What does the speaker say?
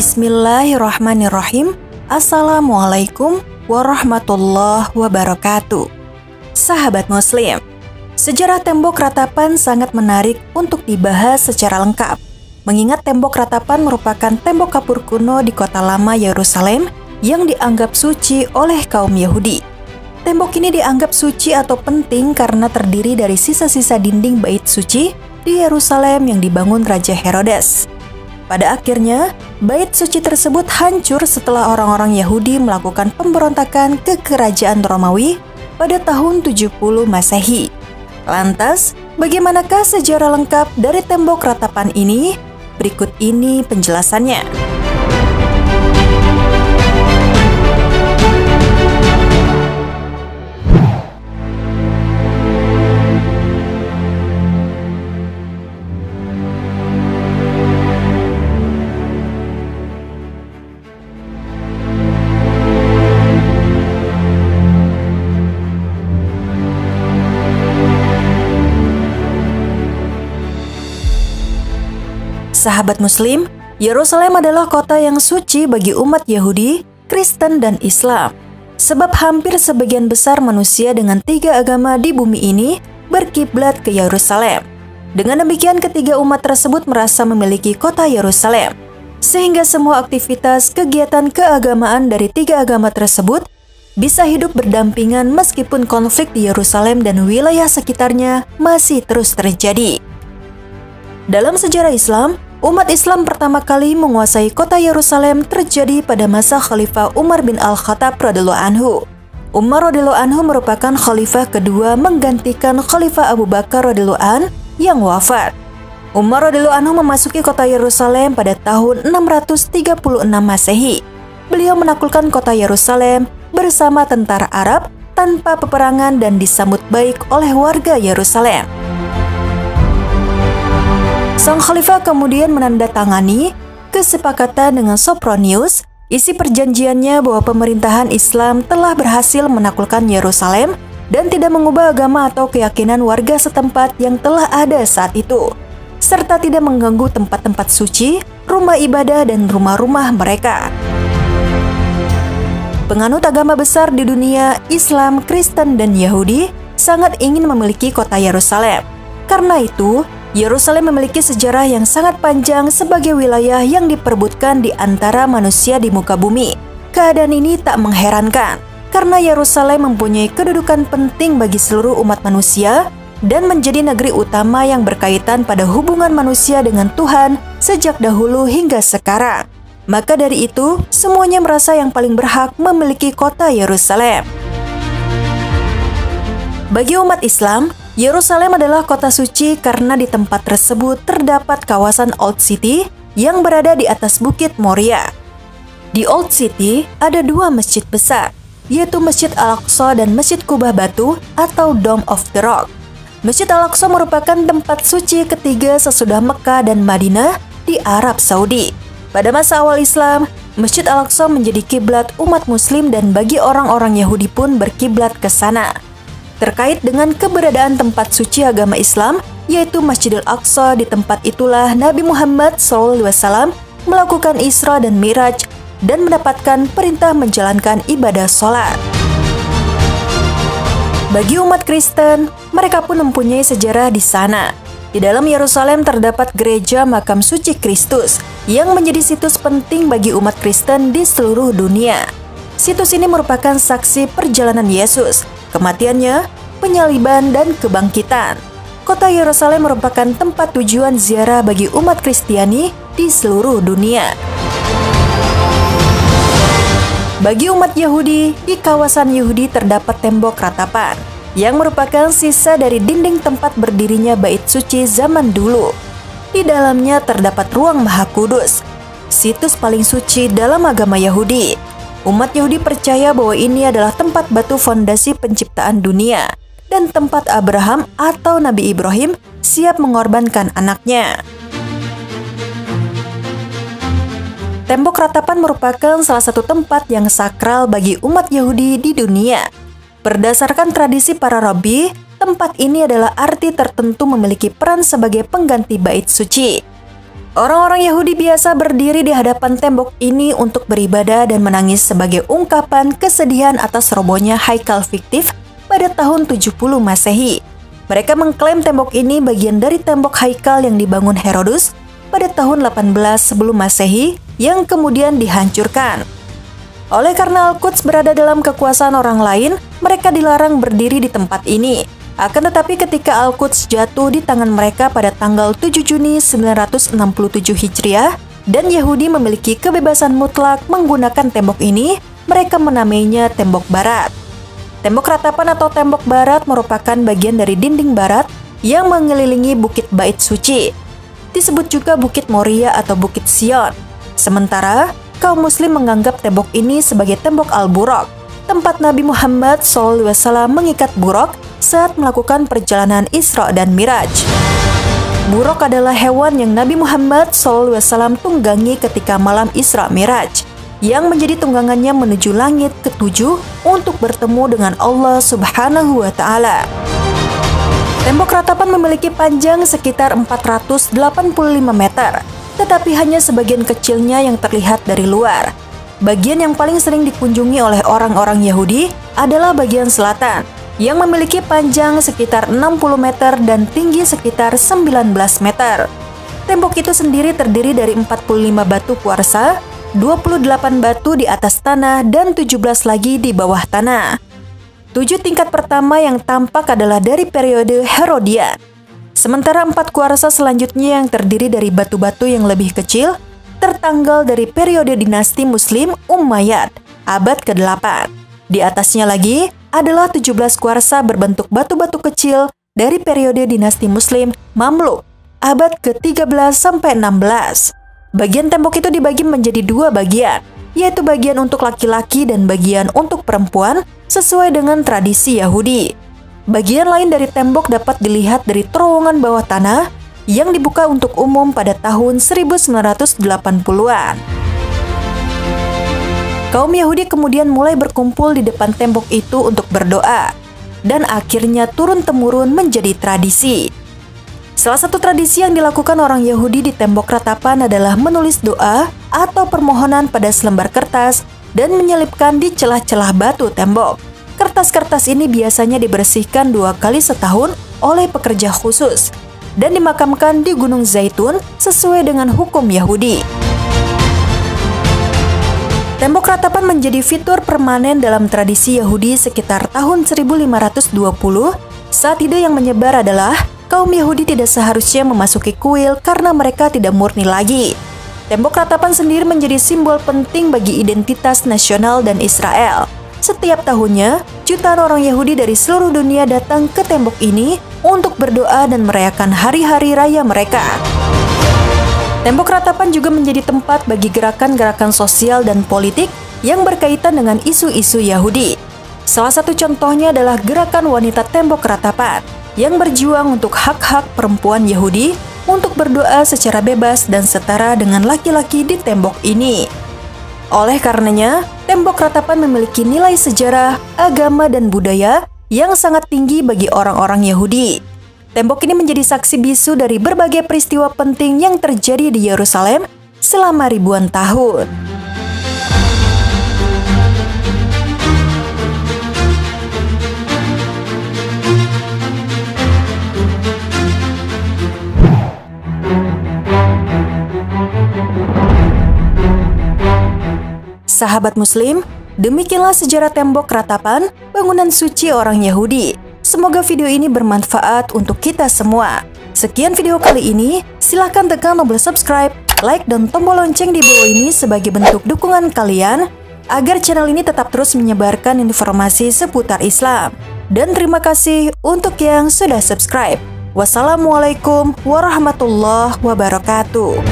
Bismillahirrahmanirrahim. Assalamualaikum warahmatullahi wabarakatuh. Sahabat Muslim, sejarah tembok ratapan sangat menarik untuk dibahas secara lengkap. Mengingat tembok ratapan merupakan tembok kapur kuno di kota lama Yerusalem yang dianggap suci oleh kaum Yahudi. Tembok ini dianggap suci atau penting karena terdiri dari sisa-sisa dinding bait suci di Yerusalem yang dibangun Raja Herodes. Pada akhirnya, bait suci tersebut hancur setelah orang-orang Yahudi melakukan pemberontakan ke kerajaan Romawi pada tahun 70 Masehi. Lantas, bagaimanakah sejarah lengkap dari tembok ratapan ini? Berikut ini penjelasannya. Sahabat Muslim, Yerusalem adalah kota yang suci bagi umat Yahudi, Kristen, dan Islam. Sebab hampir sebagian besar manusia dengan 3 agama di bumi ini berkiblat ke Yerusalem. Dengan demikian, ketiga umat tersebut merasa memiliki kota Yerusalem. Sehingga semua aktivitas kegiatan keagamaan dari 3 agama tersebut bisa hidup berdampingan meskipun konflik di Yerusalem dan wilayah sekitarnya masih terus terjadi. Dalam sejarah Islam, umat Islam pertama kali menguasai kota Yerusalem terjadi pada masa Khalifah Umar bin Al-Khattab radhiyallahu anhu. Umar radhiyallahu anhu merupakan khalifah kedua menggantikan Khalifah Abu Bakar radhiyallahu an yang wafat. Umar radhiyallahu anhu memasuki kota Yerusalem pada tahun 636 Masehi. Beliau menaklukkan kota Yerusalem bersama tentara Arab tanpa peperangan dan disambut baik oleh warga Yerusalem. Sang Khalifah kemudian menandatangani kesepakatan dengan Sopronius. Isi perjanjiannya bahwa pemerintahan Islam telah berhasil menaklukkan Yerusalem dan tidak mengubah agama atau keyakinan warga setempat yang telah ada saat itu, serta tidak mengganggu tempat-tempat suci, rumah ibadah, dan rumah-rumah mereka. Penganut agama besar di dunia, Islam, Kristen, dan Yahudi, sangat ingin memiliki kota Yerusalem. Karena itu, Yerusalem memiliki sejarah yang sangat panjang sebagai wilayah yang diperebutkan di antara manusia di muka bumi. Keadaan ini tak mengherankan, karena Yerusalem mempunyai kedudukan penting bagi seluruh umat manusia dan menjadi negeri utama yang berkaitan pada hubungan manusia dengan Tuhan sejak dahulu hingga sekarang. Maka dari itu, semuanya merasa yang paling berhak memiliki kota Yerusalem. Bagi umat Islam, Yerusalem adalah kota suci karena di tempat tersebut terdapat kawasan Old City yang berada di atas Bukit Moria. Di Old City ada 2 masjid besar, yaitu Masjid Al-Aqsa dan Masjid Kubah Batu atau Dome of the Rock. Masjid Al-Aqsa merupakan tempat suci ketiga sesudah Mekah dan Madinah di Arab Saudi. Pada masa awal Islam, Masjid Al-Aqsa menjadi kiblat umat Muslim dan bagi orang-orang Yahudi pun berkiblat ke sana. Terkait dengan keberadaan tempat suci agama Islam, yaitu Masjidil Aqsa, di tempat itulah Nabi Muhammad SAW melakukan Isra dan Miraj dan mendapatkan perintah menjalankan ibadah sholat. Bagi umat Kristen, mereka pun mempunyai sejarah di sana. Di dalam Yerusalem terdapat gereja makam suci Kristus yang menjadi situs penting bagi umat Kristen di seluruh dunia. Situs ini merupakan saksi perjalanan Yesus, kematiannya, penyaliban, dan kebangkitan. Kota Yerusalem merupakan tempat tujuan ziarah bagi umat Kristiani di seluruh dunia. Bagi umat Yahudi, di kawasan Yahudi terdapat tembok ratapan, yang merupakan sisa dari dinding tempat berdirinya bait suci zaman dulu. Di dalamnya terdapat ruang Maha Kudus, situs paling suci dalam agama Yahudi. Umat Yahudi percaya bahwa ini adalah tempat batu fondasi penciptaan dunia dan tempat Abraham atau Nabi Ibrahim siap mengorbankan anaknya. Tembok ratapan merupakan salah satu tempat yang sakral bagi umat Yahudi di dunia. Berdasarkan tradisi para rabi, tempat ini adalah arti tertentu memiliki peran sebagai pengganti bait suci. Orang-orang Yahudi biasa berdiri di hadapan tembok ini untuk beribadah dan menangis sebagai ungkapan kesedihan atas robohnya haikal fiktif pada tahun 70 Masehi. Mereka mengklaim tembok ini bagian dari tembok haikal yang dibangun Herodus pada tahun 18 sebelum Masehi yang kemudian dihancurkan. Oleh karena Al-Quds berada dalam kekuasaan orang lain, mereka dilarang berdiri di tempat ini. Akan tetapi ketika Al-Quds jatuh di tangan mereka pada tanggal 7 Juni 967 Hijriah dan Yahudi memiliki kebebasan mutlak menggunakan tembok ini, mereka menamainya tembok barat. Tembok ratapan atau tembok barat merupakan bagian dari dinding barat yang mengelilingi Bukit Bait Suci. Disebut juga Bukit Moria atau Bukit Sion. Sementara, kaum muslim menganggap tembok ini sebagai tembok Al-Buraq, tempat Nabi Muhammad SAW mengikat buraq saat melakukan perjalanan Isra dan Miraj. Buraq adalah hewan yang Nabi Muhammad SAW tunggangi ketika malam Isra Miraj, yang menjadi tunggangannya menuju langit ketujuh untuk bertemu dengan Allah Subhanahu wa Ta'ala. Tembok ratapan memiliki panjang sekitar 485 meter, tetapi hanya sebagian kecilnya yang terlihat dari luar. Bagian yang paling sering dikunjungi oleh orang-orang Yahudi adalah bagian selatan, yang memiliki panjang sekitar 60 meter dan tinggi sekitar 19 meter. Tembok itu sendiri terdiri dari 45 batu kuarsa, 28 batu di atas tanah, dan 17 lagi di bawah tanah. 7 tingkat pertama yang tampak adalah dari periode Herodian. Sementara 4 kuarsa selanjutnya yang terdiri dari batu-batu yang lebih kecil, tertanggal dari periode dinasti Muslim Umayyad, abad ke-8. Di atasnya lagi adalah 17 kuarsa berbentuk batu-batu kecil dari periode dinasti Muslim Mamluk, abad ke-13 sampai 16. Bagian tembok itu dibagi menjadi 2 bagian, yaitu bagian untuk laki-laki dan bagian untuk perempuan sesuai dengan tradisi Yahudi. Bagian lain dari tembok dapat dilihat dari terowongan bawah tanah yang dibuka untuk umum pada tahun 1980-an. Kaum Yahudi kemudian mulai berkumpul di depan tembok itu untuk berdoa, dan akhirnya turun-temurun menjadi tradisi. Salah satu tradisi yang dilakukan orang Yahudi di tembok ratapan adalah menulis doa atau permohonan pada selembar kertas dan menyelipkan di celah-celah batu tembok. Kertas-kertas ini biasanya dibersihkan 2 kali setahun oleh pekerja khusus dan dimakamkan di Gunung Zaitun sesuai dengan hukum Yahudi. Tembok ratapan menjadi fitur permanen dalam tradisi Yahudi sekitar tahun 1520. Saat ide yang menyebar adalah kaum Yahudi tidak seharusnya memasuki kuil karena mereka tidak murni lagi. Tembok ratapan sendiri menjadi simbol penting bagi identitas nasional dan Israel. Setiap tahunnya, jutaan orang Yahudi dari seluruh dunia datang ke tembok ini untuk berdoa dan merayakan hari-hari raya mereka. Tembok ratapan juga menjadi tempat bagi gerakan-gerakan sosial dan politik yang berkaitan dengan isu-isu Yahudi. Salah satu contohnya adalah gerakan wanita tembok ratapan yang berjuang untuk hak-hak perempuan Yahudi untuk berdoa secara bebas dan setara dengan laki-laki di tembok ini. Oleh karenanya, tembok ratapan memiliki nilai sejarah, agama, dan budaya yang sangat tinggi bagi orang-orang Yahudi. Tembok ini menjadi saksi bisu dari berbagai peristiwa penting yang terjadi di Yerusalem selama ribuan tahun. Sahabat Muslim, demikianlah sejarah tembok ratapan, bangunan suci orang Yahudi. Semoga video ini bermanfaat untuk kita semua. Sekian video kali ini, silahkan tekan tombol subscribe, like, dan tombol lonceng di bawah ini sebagai bentuk dukungan kalian agar channel ini tetap terus menyebarkan informasi seputar Islam. Dan terima kasih untuk yang sudah subscribe. Wassalamualaikum warahmatullahi wabarakatuh.